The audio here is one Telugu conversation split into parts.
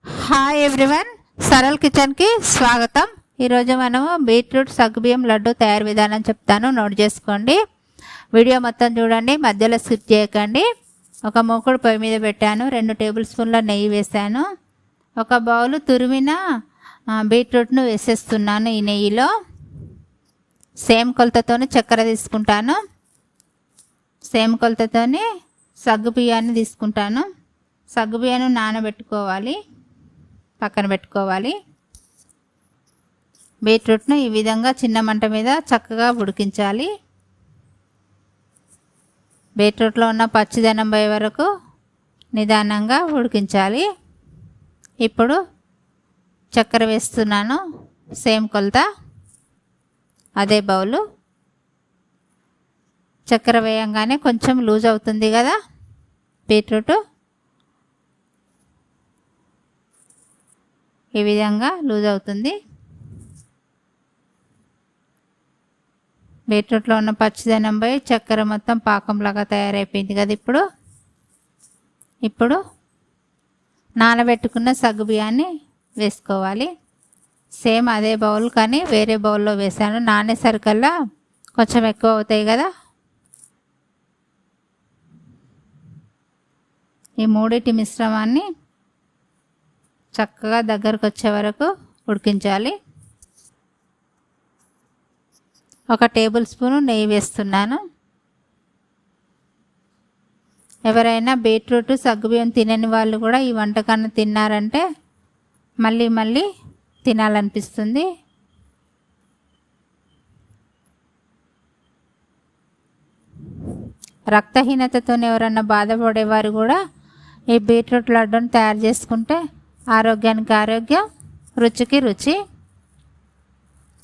హాయ్ ఎవ్రీవన్, సరల్ కిచెన్కి స్వాగతం. ఈరోజు మనము బీట్రూట్ సగ్గుబియ్యం లడ్డు తయారు విధానం చెప్తాను, నోట్ చేసుకోండి. వీడియో మొత్తం చూడండి, మధ్యలో స్కిప్ చేయకండి. ఒక మూకుడు పొయ్యి మీద పెట్టాను, 2 టేబుల్ స్పూన్ల నెయ్యి వేసాను. ఒక బౌలు తురిమిన బీట్రూట్ను వేసేస్తున్నాను ఈ నెయ్యిలో. సేమ్ కొలతతోని చక్కెర తీసుకుంటాను, సేమ్ కొలతతోని సగ్గుబియ్యాన్ని తీసుకుంటాను. సగ్గుబియ్యాన్ని నానబెట్టుకోవాలి, పక్కన పెట్టుకోవాలి. బీట్రూట్ను ఈ విధంగా చిన్న మంట మీద చక్కగా ఉడికించాలి. బీట్రూట్లో ఉన్న పచ్చిదనం పోయే వరకు నిదానంగా ఉడికించాలి. ఇప్పుడు చక్కెర వేస్తున్నాను, సేమ్ కొలత, అదే బౌలు. చక్కెర వేయంగానే కొంచెం లూజ్ అవుతుంది కదా బీట్రూట్, ఈ విధంగా లూజ్ అవుతుంది. బీట్రూట్లో ఉన్న పచ్చిదనం పోయి చక్కెర మొత్తం పాకంలాగా తయారైపోయింది కదా. ఇప్పుడు నానబెట్టుకున్న సగ్గుబియ్యాన్ని వేసుకోవాలి. సేమ్ అదే బౌల్ కానీ వేరే బౌల్లో వేసాను. నానేసరికల్లా కొంచెం ఎక్కువ అవుతాయి కదా. ఈ మూడింటి మిశ్రమాన్ని చక్కగా దగ్గరకు వచ్చే వరకు ఉడికించాలి. 1 టేబుల్ స్పూను నెయ్యి వేస్తున్నాను. ఎవరైనా బీట్రూట్ సగ్గుబియ్యం తినని వాళ్ళు కూడా ఈ వంటకాన్ని తిన్నారంటే మళ్ళీ మళ్ళీ తినాలనిపిస్తుంది. రక్తహీనతతో ఎవరన్నా బాధపడేవారు కూడా ఈ బీట్రూట్ లడ్డూని తయారు చేసుకుంటే ఆరోగ్యానికి ఆరోగ్యం, రుచికి రుచి,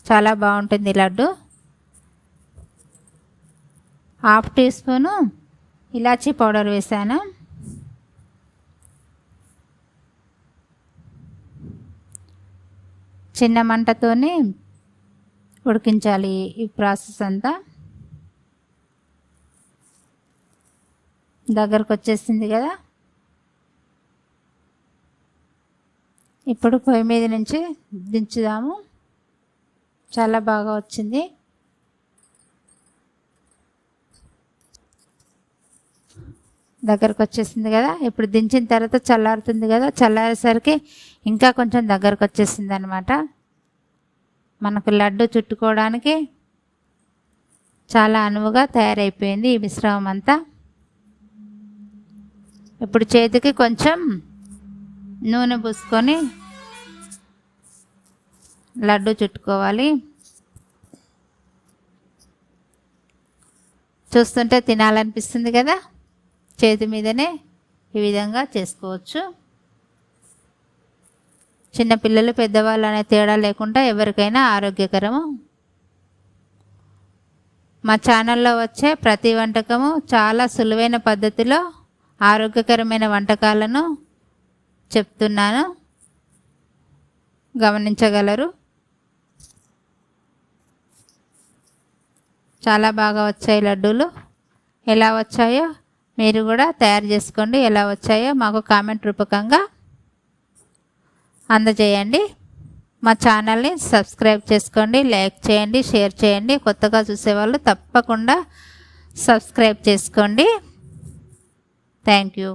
చాలా బాగుంటుంది లడ్డు. 1/2 టీ స్పూను ఇలాచీ పౌడర్ వేసాను. చిన్న మంటతోని ఉడికించాలి ఈ ప్రాసెస్ అంతా. దగ్గరకు వచ్చేసింది కదా. ఇప్పుడు పొయ్యి మీద నుంచి దించుదాము. చాలా బాగా వచ్చింది. దగ్గరకు వచ్చేసింది కదా. ఇప్పుడు దించిన తర్వాత చల్లారుతుంది కదా. చల్లారేసరికి ఇంకా కొంచెం దగ్గరకు వచ్చేసింది అన్నమాట. మనకు లడ్డు చుట్టుకోవడానికి చాలా అనువుగా తయారైపోయింది ఈ మిశ్రమం అంతా. ఇప్పుడు చేతికి కొంచెం నూనె పూసుకొని లడ్డు చుట్టుకోవాలి. చూస్తుంటే తినాలనిపిస్తుంది కదా. చేతి మీదనే ఈ విధంగా చేసుకోవచ్చు. చిన్నపిల్లలు పెద్దవాళ్ళు అనే తేడా లేకుండా ఎవరికైనా ఆరోగ్యకరము. మా ఛానల్లో వచ్చే ప్రతి వంటకము చాలా సులువైన పద్ధతిలో ఆరోగ్యకరమైన వంటకాలను చెప్తున్నాను, గమనించగలరు. చాలా బాగా వచ్చాయి లడ్డూలు. ఎలా వచ్చాయో మీరు కూడా తయారు చేసుకోండి. ఎలా వచ్చాయో మాకు కామెంట్ రూపకంగా అందజేయండి. మా ఛానల్ని సబ్స్క్రైబ్ చేసుకోండి, లైక్ చేయండి, షేర్ చేయండి. కొత్తగా చూసేవాళ్ళు తప్పకుండా సబ్స్క్రైబ్ చేసుకోండి. Thank you.